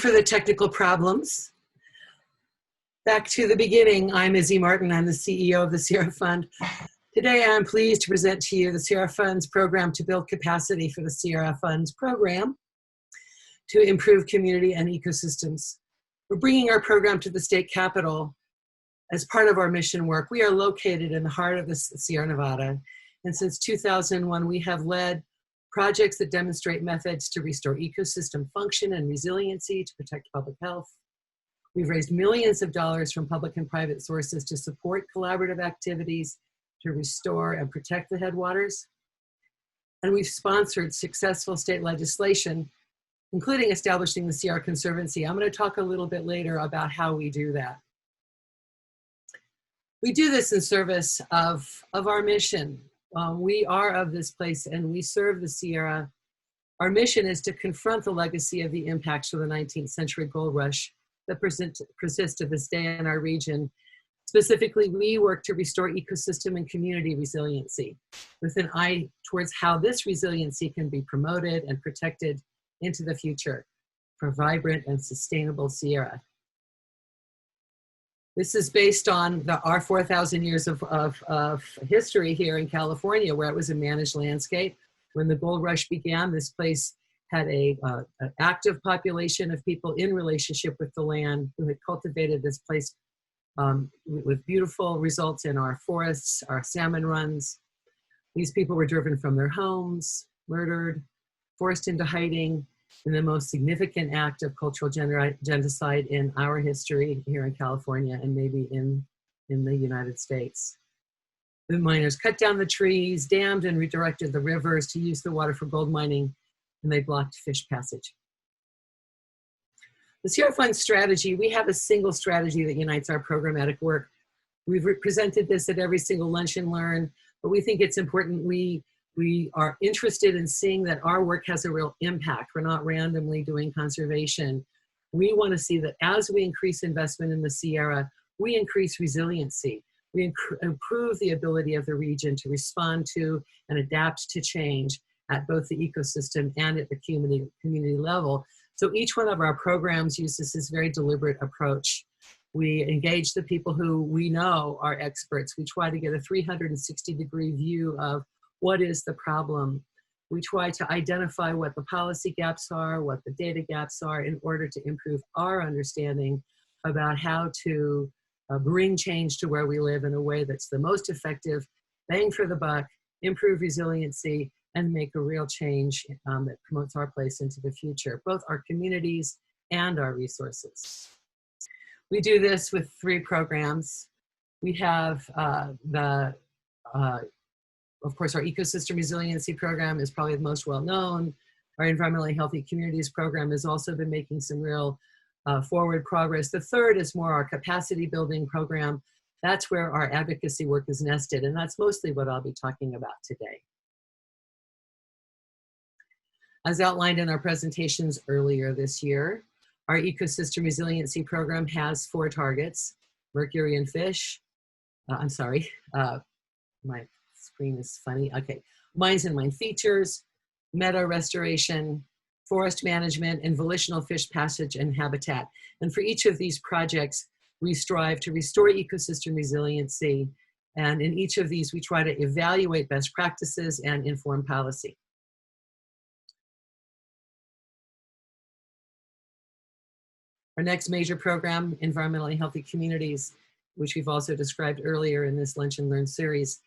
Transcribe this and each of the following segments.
for the technical problems. Back to the beginning, I'm Izzy Martin. I'm the CEO of the Sierra Fund. Today, I'm pleased to present to you the Sierra Fund's program to build capacity for the Sierra Fund's program to improve community and ecosystems. We're bringing our program to the state capitol as part of our mission work. We are located in the heart of the Sierra Nevada, and since 2001, we have led projects that demonstrate methods to restore ecosystem function and resiliency to protect public health. We've raised millions of dollars from public and private sources to support collaborative activities to restore and protect the headwaters. And we've sponsored successful state legislation, including establishing the Sierra Conservancy. I'm going to talk a little bit later about how we do that. We do this in service of our mission. We are of this place and we serve the Sierra. Our mission is to confront the legacy of the impacts of the 19th century gold rush that persist to this day in our region. Specifically, we work to restore ecosystem and community resiliency with an eye towards how this resiliency can be promoted and protected into the future for vibrant and sustainable Sierra. This is based on our 4,000 years of history here in California, where it was a managed landscape. When the gold rush began, this place had an active population of people in relationship with the land who had cultivated this place with beautiful results in our forests, our salmon runs. These people were driven from their homes, murdered, forced into hiding, in the most significant act of cultural genocide in our history here in California and maybe in the United States. The miners cut down the trees, dammed and redirected the rivers to use the water for gold mining, and they blocked fish passage. The Sierra Fund strategy, we have a single strategy that unites our programmatic work. We've presented this at every single Lunch and Learn, but we think it's important we are interested in seeing that our work has a real impact. We're not randomly doing conservation. We want to see that as we increase investment in the Sierra, we increase resiliency. We improve the ability of the region to respond to and adapt to change at both the ecosystem and at the community level. So each one of our programs uses this very deliberate approach. We engage the people who we know are experts. We try to get a 360-degree view of what is the problem. We try to identify what the policy gaps are, what the data gaps are, in order to improve our understanding about how to bring change to where we live in a way that's the most effective, bang for the buck, improve resiliency, and make a real change that promotes our place into the future, both our communities and our resources. We do this with 3 programs. We have of course, our ecosystem resiliency program is probably the most well-known. Our environmentally healthy communities program has also been making some real forward progress. The third is more our capacity building program. That's where our advocacy work is nested, and that's mostly what I'll be talking about today. As outlined in our presentations earlier this year, our ecosystem resiliency program has 4 targets: mercury and fish. My screen is funny. Okay, mines and mine features, meadow restoration, forest management, and volitional fish passage and habitat. And for each of these projects, we strive to restore ecosystem resiliency. And in each of these, we try to evaluate best practices and inform policy. Our next major program, Environmentally Healthy Communities, which we've also described earlier in this Lunch and Learn series,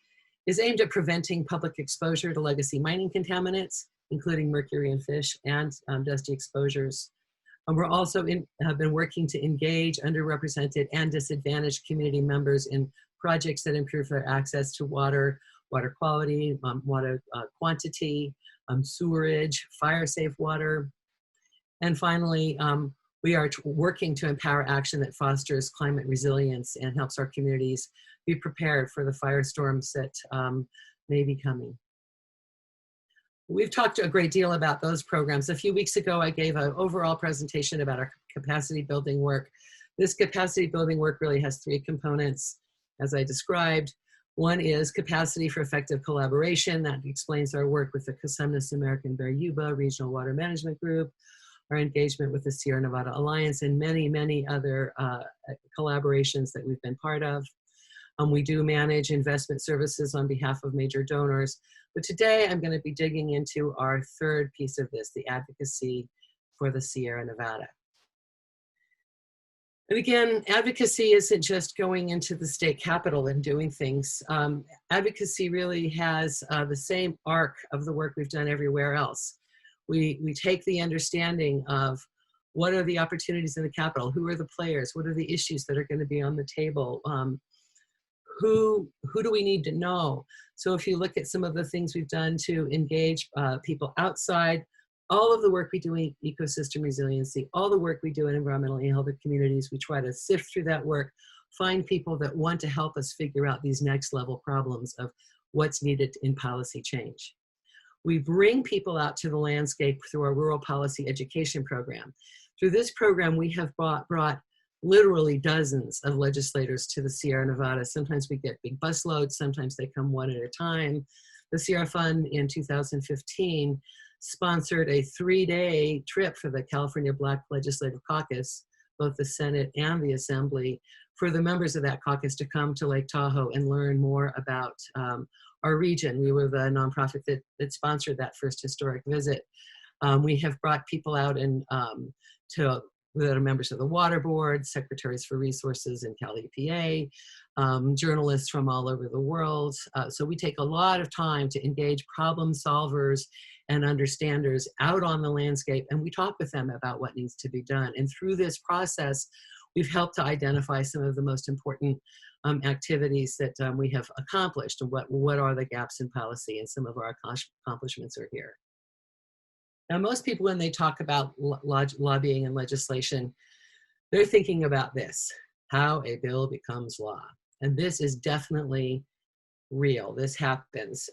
is aimed at preventing public exposure to legacy mining contaminants, including mercury and fish, and dusty exposures. We're also have been working to engage underrepresented and disadvantaged community members in projects that improve their access to water, water quality, water quantity, sewerage, fire-safe water. And finally, we are working to empower action that fosters climate resilience and helps our communities be prepared for the firestorms that may be coming. We've talked a great deal about those programs. A few weeks ago, I gave an overall presentation about our capacity building work. This capacity building work really has 3 components, as I described. One is capacity for effective collaboration. That explains our work with the Cosumnes American Bear Yuba Regional Water Management Group. our engagement with the Sierra Nevada Alliance, and many, many other collaborations that we've been part of. We do manage investment services on behalf of major donors. But today I'm going to be digging into our third piece of this, the advocacy for the Sierra Nevada. And again, advocacy isn't just going into the state capitol and doing things. Advocacy really has the same arc of the work we've done everywhere else. We take the understanding of what are the opportunities in the capitol, who are the players, what are the issues that are going to be on the table, who do we need to know? So if you look at some of the things we've done to engage people outside, all of the work we do in ecosystem resiliency, all the work we do in environmentally healthy communities, we try to sift through that work, find people that want to help us figure out these next level problems of what's needed in policy change. We bring people out to the landscape through our rural policy education program. Through this program, we have brought literally dozens of legislators to the Sierra Nevada. Sometimes we get big bus loads, sometimes they come one at a time. The Sierra Fund in 2015 sponsored a 3-day trip for the California Black Legislative Caucus, both the Senate and the Assembly, for the members of that caucus to come to Lake Tahoe and learn more about our region. We were the nonprofit that sponsored that first historic visit. We have brought people out and that are members of the Water Board, secretaries for resources in Cal EPA, journalists from all over the world. So we take a lot of time to engage problem solvers and understanders out on the landscape, and we talk with them about what needs to be done. And through this process, we've helped to identify some of the most important activities that we have accomplished, and what are the gaps in policy, and some of our accomplishments are here. Now, most people, when they talk about lobbying and legislation, they're thinking about this, how a bill becomes law. And this is definitely real. This happens.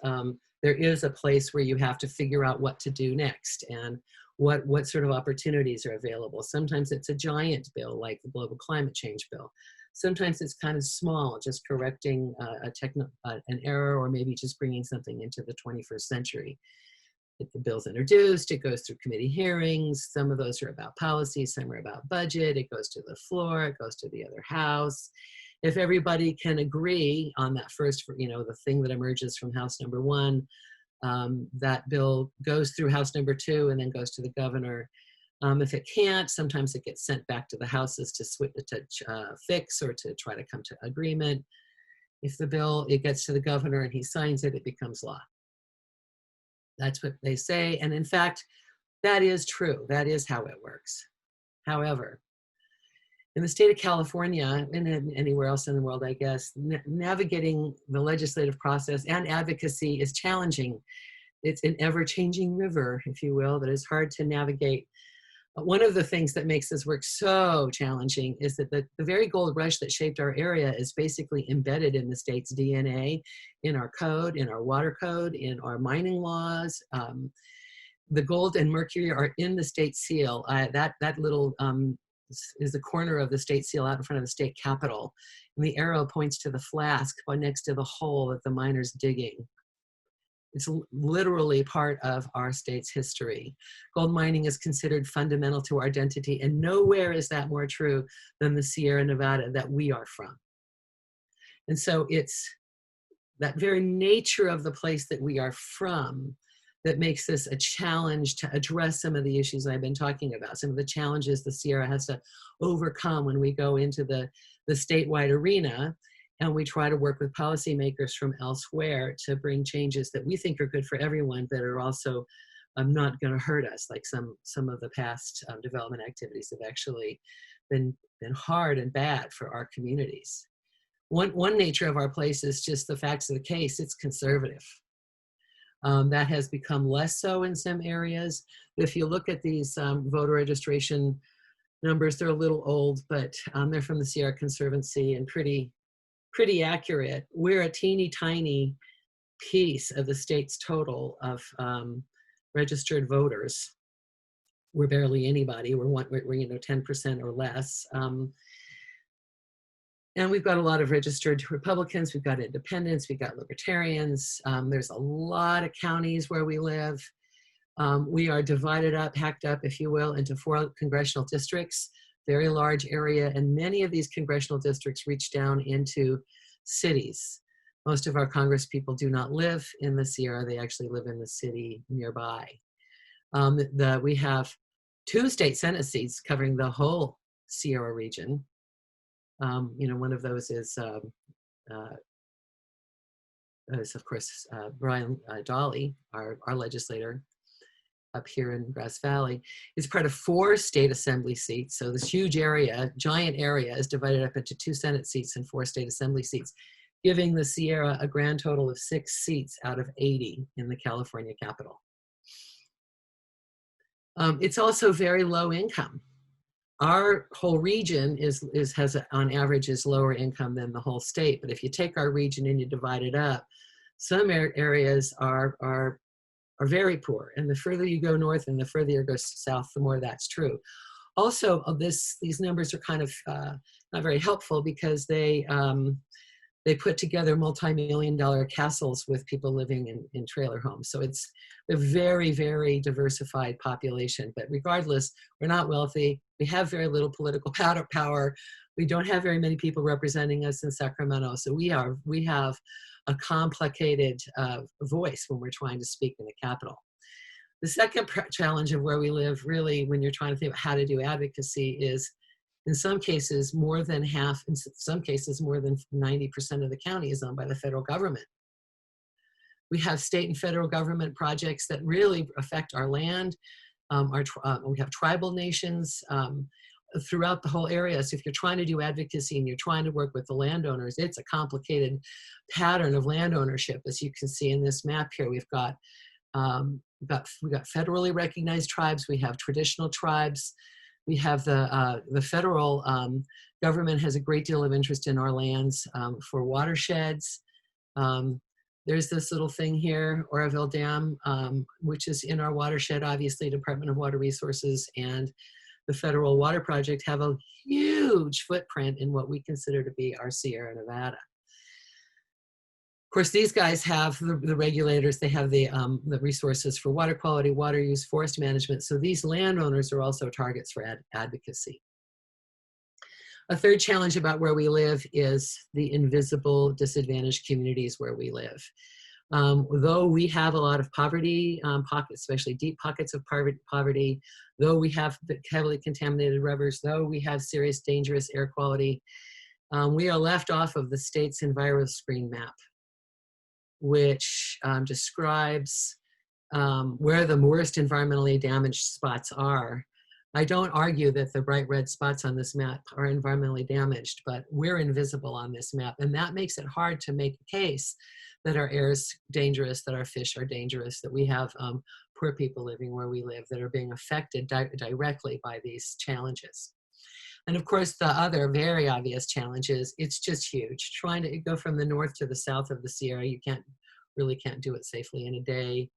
There is a place where you have to figure out what to do next and what sort of opportunities are available. Sometimes it's a giant bill like the global climate change bill. Sometimes it's kind of small, just correcting an error, or maybe just bringing something into the 21st century. If the bill's introduced, it goes through committee hearings. Some of those are about policy, some are about budget. It goes to the floor, it goes to the other house. If everybody can agree on that first, the thing that emerges from House number 1, that bill goes through House number 2 and then goes to the governor. If it can't, sometimes it gets sent back to the houses to fix or to try to come to agreement. If the bill, it gets to the governor and he signs it, it becomes law. That's what they say. And in fact, that is true. That is how it works. However, in the state of California, and anywhere else in the world, I guess, navigating the legislative process and advocacy is challenging. It's an ever-changing river, if you will, that is hard to navigate. One of the things that makes this work so challenging is that the very gold rush that shaped our area is basically embedded in the state's DNA, in our code, in our water code, in our mining laws. The gold and mercury are in the state seal. That little is the corner of the state seal out in front of the state capitol. And the arrow points to the flask next to the hole that the miner's digging. It's literally part of our state's history. Gold mining is considered fundamental to our identity, and nowhere is that more true than the Sierra Nevada that we are from. And so it's that very nature of the place that we are from that makes this a challenge to address some of the issues I've been talking about, some of the challenges the Sierra has to overcome when we go into the statewide arena. And we try to work with policymakers from elsewhere to bring changes that we think are good for everyone, but are also not going to hurt us, like some of the past development activities have actually been hard and bad for our communities. One nature of our place is just the facts of the case. It's conservative. That has become less so in some areas. If you look at these voter registration numbers, they're a little old, but they're from the Sierra Conservancy and pretty accurate. We're a teeny tiny piece of the state's total of registered voters. We're barely anybody. We're 10% or less. And we've got a lot of registered Republicans. We've got independents. We've got libertarians. There's a lot of counties where we live. We are divided up, hacked up, if you will, into 4 congressional districts, very large area, and many of these congressional districts reach down into cities. Most of our Congress people do not live in the Sierra, they actually live in the city nearby. We have 2 state Senate seats covering the whole Sierra region. One of those is of course, Brian Dolly, our legislator up here in Grass Valley, is part of 4 state assembly seats. So this huge area, giant area, is divided up into 2 Senate seats and 4 state assembly seats, giving the Sierra a grand total of 6 seats out of 80 in the California Capitol. It's also very low income. Our whole region on average is lower income than the whole state. But if you take our region and you divide it up, some areas are very poor. And the further you go north and the further you go south, the more that's true. Also, these numbers are kind of not very helpful because they put together multi-million-dollar castles with people living in trailer homes. So it's a very, very diversified population. But regardless, we're not wealthy. We have very little political power. We don't have very many people representing us in Sacramento. So we have a complicated voice when we're trying to speak in the Capitol. The second challenge of where we live, really, when you're trying to think about how to do advocacy, is in some cases, more than half, in some cases, more than 90% of the county is owned by the federal government. We have state and federal government projects that really affect our land. We have tribal nations throughout the whole area. So if you're trying to do advocacy and you're trying to work with the landowners, it's a complicated pattern of land ownership. As you can see in this map here, we've got federally recognized tribes, we have traditional tribes, we have the federal government has a great deal of interest in our lands for watersheds. There's this little thing here, Oroville Dam, which is in our watershed, obviously, Department of Water Resources and the Federal Water Project have a huge footprint in what we consider to be our Sierra Nevada. Of course, these guys have the regulators, they have the resources for water quality, water use, forest management. So these landowners are also targets for advocacy. A third challenge about where we live is the invisible disadvantaged communities where we live. Though we have a lot of poverty pockets, especially deep pockets of poverty, though we have heavily contaminated rivers, though we have serious dangerous air quality, we are left off of the state's EnviroScreen map, which describes where the worst environmentally damaged spots are. I don't argue that the bright red spots on this map are environmentally damaged, but we're invisible on this map. And that makes it hard to make a case that our air is dangerous, that our fish are dangerous, that we have poor people living where we live that are being affected directly by these challenges. And of course, the other very obvious challenge is it's just huge. Trying to go from the north to the south of the Sierra, you really can't do it safely in a day.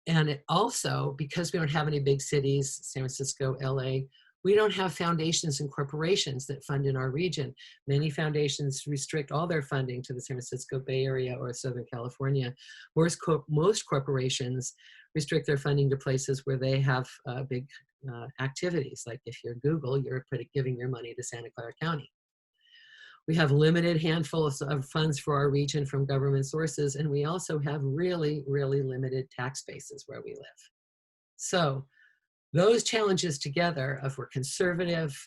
And it also, because we don't have any big cities, San Francisco, LA, we don't have foundations and corporations that fund in our region. Many foundations restrict all their funding to the San Francisco Bay Area or Southern California. Most corporations restrict their funding to places where they have big activities. Like if you're Google, you're giving your money to Santa Clara County. We have limited handfuls of funds for our region from government sources, and we also have really, really limited tax bases where we live. So those challenges together of we're conservative,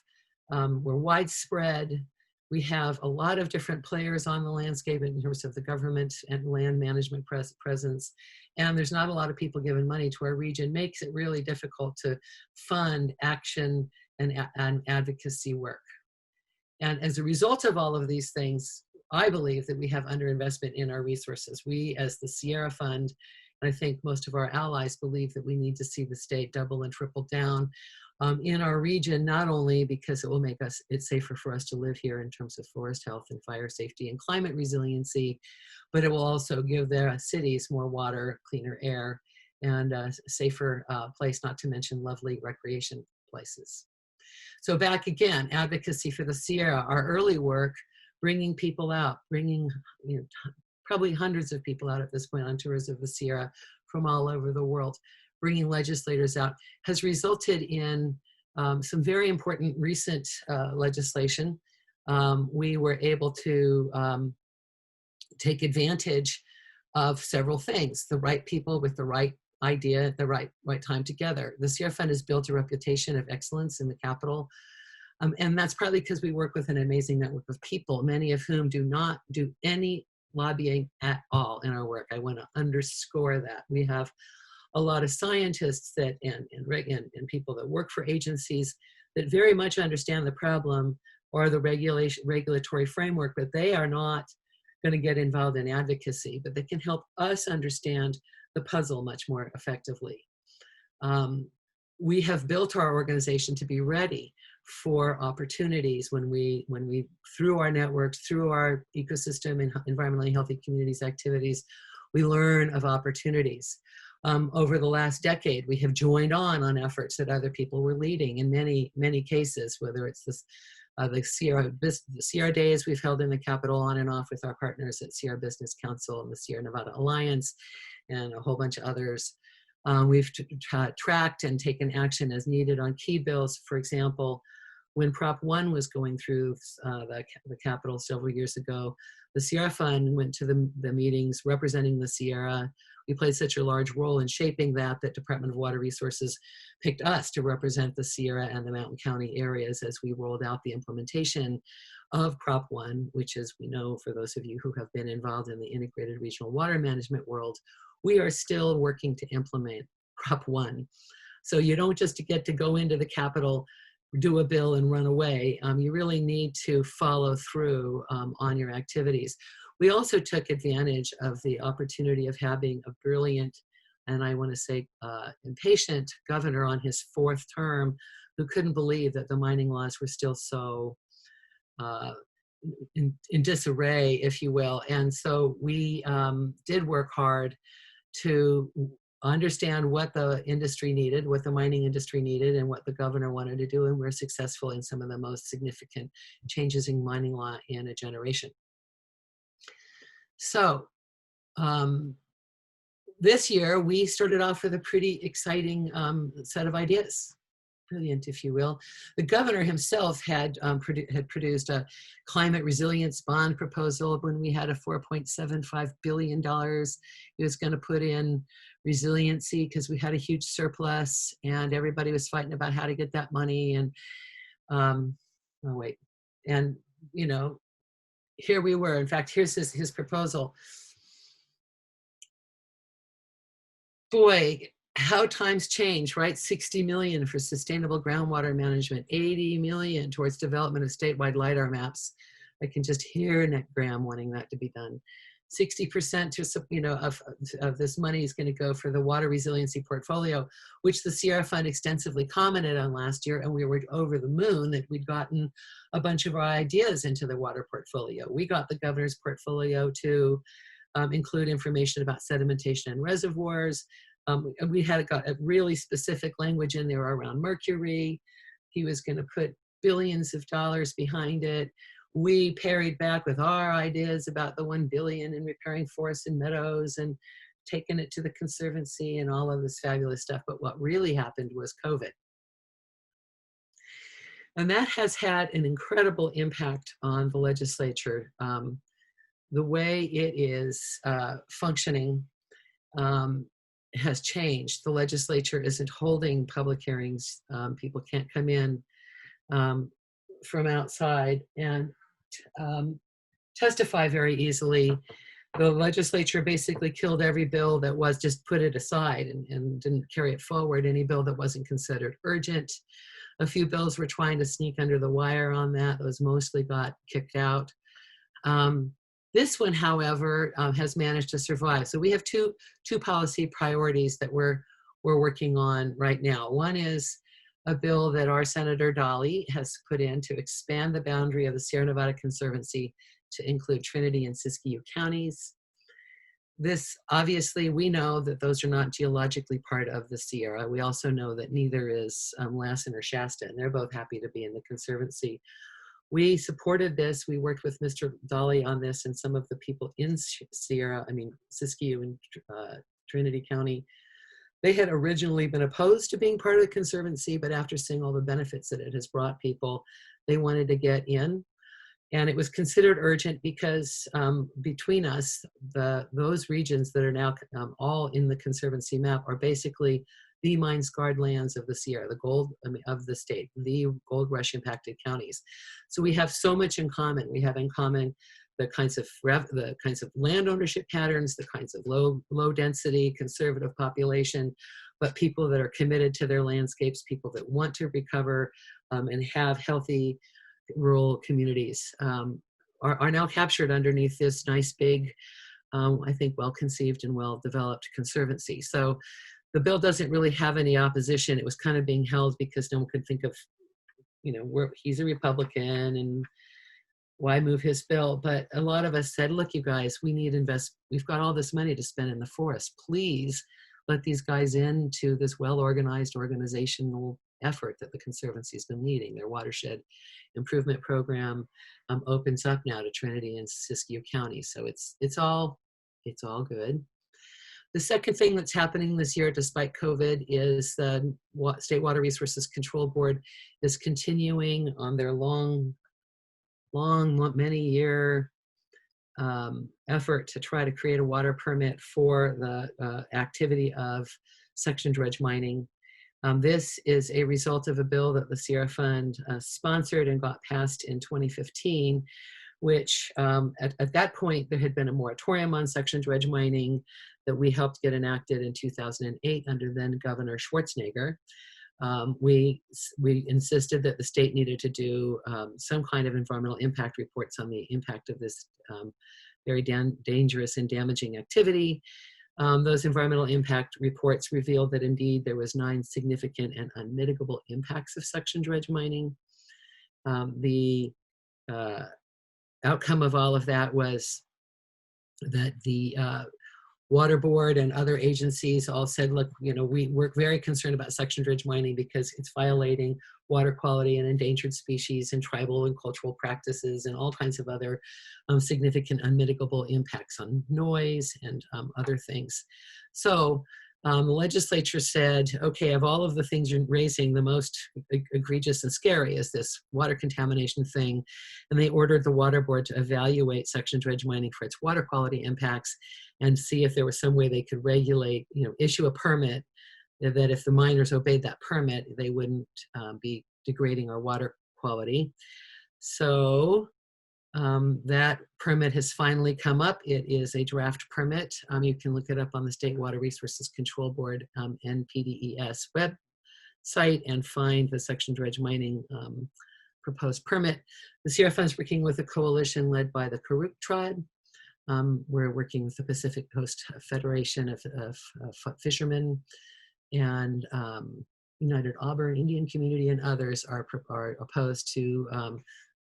we're widespread, we have a lot of different players on the landscape in terms of the government and land management presence, and there's not a lot of people giving money to our region, makes it really difficult to fund action and advocacy work. And as a result of all of these things, I believe that we have underinvestment in our resources. We, as the Sierra Fund, and I think most of our allies believe that we need to see the state double and triple down in our region, not only because it will make it safer for us to live here in terms of forest health and fire safety and climate resiliency, but it will also give their cities more water, cleaner air, and a safer place, not to mention lovely recreation places. So back again, advocacy for the Sierra, our early work, bringing people out, bringing probably hundreds of people out at this point on tours of the Sierra, from all over the world, bringing legislators out, has resulted in some very important recent legislation. We were able to take advantage of several things, the right people with the right idea at the right time together. The Sierra Fund has built a reputation of excellence in the Capitol. And that's partly because we work with an amazing network of people, many of whom do not do any lobbying at all in our work. I want to underscore that. We have a lot of scientists that and people that work for agencies that very much understand the problem or the regulatory framework, but they are not going to get involved in advocacy, but they can help us understand the puzzle much more effectively. We have built our organization to be ready for opportunities when we through our networks, through our ecosystem and environmentally healthy communities activities, we learn of opportunities. Over the last decade, we have joined on efforts that other people were leading in many cases, whether it's this, the Sierra Days we've held in the Capitol on and off with our partners at Sierra Business Council and the Sierra Nevada Alliance and a whole bunch of others. We've tracked and taken action as needed on key bills. For example, when Prop 1 was going through the Capitol several years ago, the Sierra Fund went to the meetings representing the Sierra. We played such a large role in shaping that Department of Water Resources picked us to represent the Sierra and the Mountain County areas as we rolled out the implementation of Prop 1, which, as we know, for those of you who have been involved in the integrated regional water management world, we are still working to implement Prop 1. So you don't just get to go into the Capitol, do a bill and run away. You really need to follow through on your activities. We also took advantage of the opportunity of having a brilliant, and I want to say impatient governor on his 4th term who couldn't believe that the mining laws were still so in disarray, if you will. And so we did work hard to understand what the industry needed, what the mining industry needed, and what the governor wanted to do, and we're successful in some of the most significant changes in mining law in a generation. So this year, we started off with a pretty exciting set of ideas. Brilliant, if you will. The governor himself had produced a climate resilience bond proposal when we had a $4.75 billion. He was going to put in resiliency because we had a huge surplus and everybody was fighting about how to get that money. And and you know, here we were. In fact, here's his proposal. Boy, how times change, right? 60 million for sustainable groundwater management, 80 million towards development of statewide LiDAR maps. I can just hear Nick Graham wanting that to be done. 60% of this money is going to go for the water resiliency portfolio, which the Sierra Fund extensively commented on last year, and we were over the moon that we'd gotten a bunch of our ideas into the water portfolio. We got the governor's portfolio to include information about sedimentation and reservoirs. We had got a really specific language in there around mercury. He was going to put billions of dollars behind it. We parried back with our ideas about the 1 billion in repairing forests and meadows and taking it to the Conservancy and all of this fabulous stuff. But what really happened was COVID. And that has had an incredible impact on the legislature. The way it is functioning has changed. The legislature isn't holding public hearings. People can't come in from outside and testify very easily. The legislature basically killed every bill that was, just put it aside and didn't carry it forward. Any bill that wasn't considered urgent. A few bills were trying to sneak under the wire on that. Those mostly got kicked out. This one, however, has managed to survive. So we have two policy priorities that we're working on right now. One is a bill that our Senator Dolly has put in to expand the boundary of the Sierra Nevada Conservancy to include Trinity and Siskiyou counties. This, obviously, we know that those are not geologically part of the Sierra. We also know that neither is Lassen or Shasta, and they're both happy to be in the Conservancy. We supported this. We worked with Mr. Dolly on this and some of the people in Siskiyou and Trinity County. They had originally been opposed to being part of the Conservancy, but after seeing all the benefits that it has brought people, they wanted to get in. And it was considered urgent because between us, those regions that are now all in the Conservancy map are basically the mine scarred lands of the Sierra, the gold of the state, the gold rush impacted counties. So we have so much in common. We have in common the kinds of land ownership patterns, the kinds of low density conservative population, but people that are committed to their landscapes, people that want to recover and have healthy rural communities are now captured underneath this nice big, I think well-conceived and well-developed conservancy. So the bill doesn't really have any opposition. It was kind of being held because no one could think of, he's a Republican and why move his bill? But a lot of us said, look, you guys, we've got all this money to spend in the forest. Please let these guys into this well-organized organizational effort that the Conservancy has been leading. Their watershed improvement program opens up now to Trinity and Siskiyou County. So it's all good. The second thing that's happening this year, despite COVID, is the State Water Resources Control Board is continuing on their long, many-year effort to try to create a water permit for the activity of suction dredge mining. This is a result of a bill that the Sierra Fund sponsored and got passed in 2015, which at that point, there had been a moratorium on suction dredge mining that we helped get enacted in 2008 under then Governor Schwarzenegger. We insisted that the state needed to do some kind of environmental impact reports on the impact of this very dangerous and damaging activity. Those environmental impact reports revealed that indeed there was 9 significant and unmitigable impacts of suction dredge mining. The outcome of all of that was that the Water Board and other agencies all said, look, we're very concerned about suction dredge mining because it's violating water quality and endangered species and tribal and cultural practices and all kinds of other significant unmitigable impacts on noise and other things. So the legislature said, okay, of all of the things you're raising, the most egregious and scary is this water contamination thing. And they ordered the Water Board to evaluate suction dredge mining for its water quality impacts and see if there was some way they could regulate, issue a permit that if the miners obeyed that permit, they wouldn't be degrading our water quality. So that permit has finally come up. It is a draft permit. You can look it up on the State Water Resources Control Board NPDES website and find the suction dredge mining proposed permit. The Sierra Fund is working with a coalition led by the Karuk tribe. We're working with the Pacific Coast Federation of Fishermen and United Auburn Indian Community and others are opposed to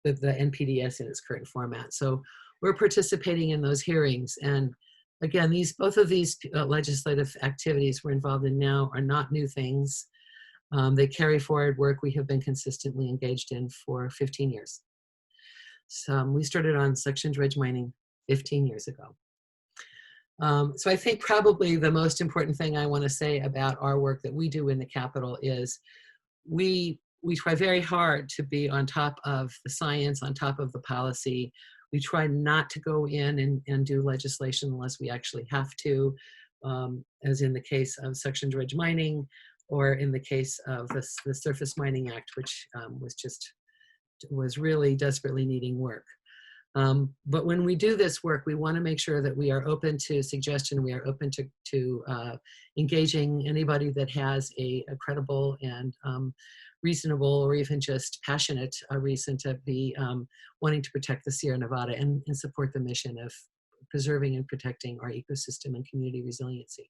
the NPDES in its current format. So we're participating in those hearings. And again, both of these legislative activities we're involved in now are not new things. They carry forward work we have been consistently engaged in for 15 years. So we started on suction dredge mining 15 years ago. So I think probably the most important thing I want to say about our work that we do in the Capitol is we try very hard to be on top of the science, on top of the policy. We try not to go in and do legislation unless we actually have to, as in the case of suction dredge mining, or in the case of the Surface Mining Act, which was really desperately needing work. But when we do this work, we want to make sure that we are open to suggestion. We are open to engaging anybody that has a credible and reasonable or even just passionate reason to be wanting to protect the Sierra Nevada and support the mission of preserving and protecting our ecosystem and community resiliency.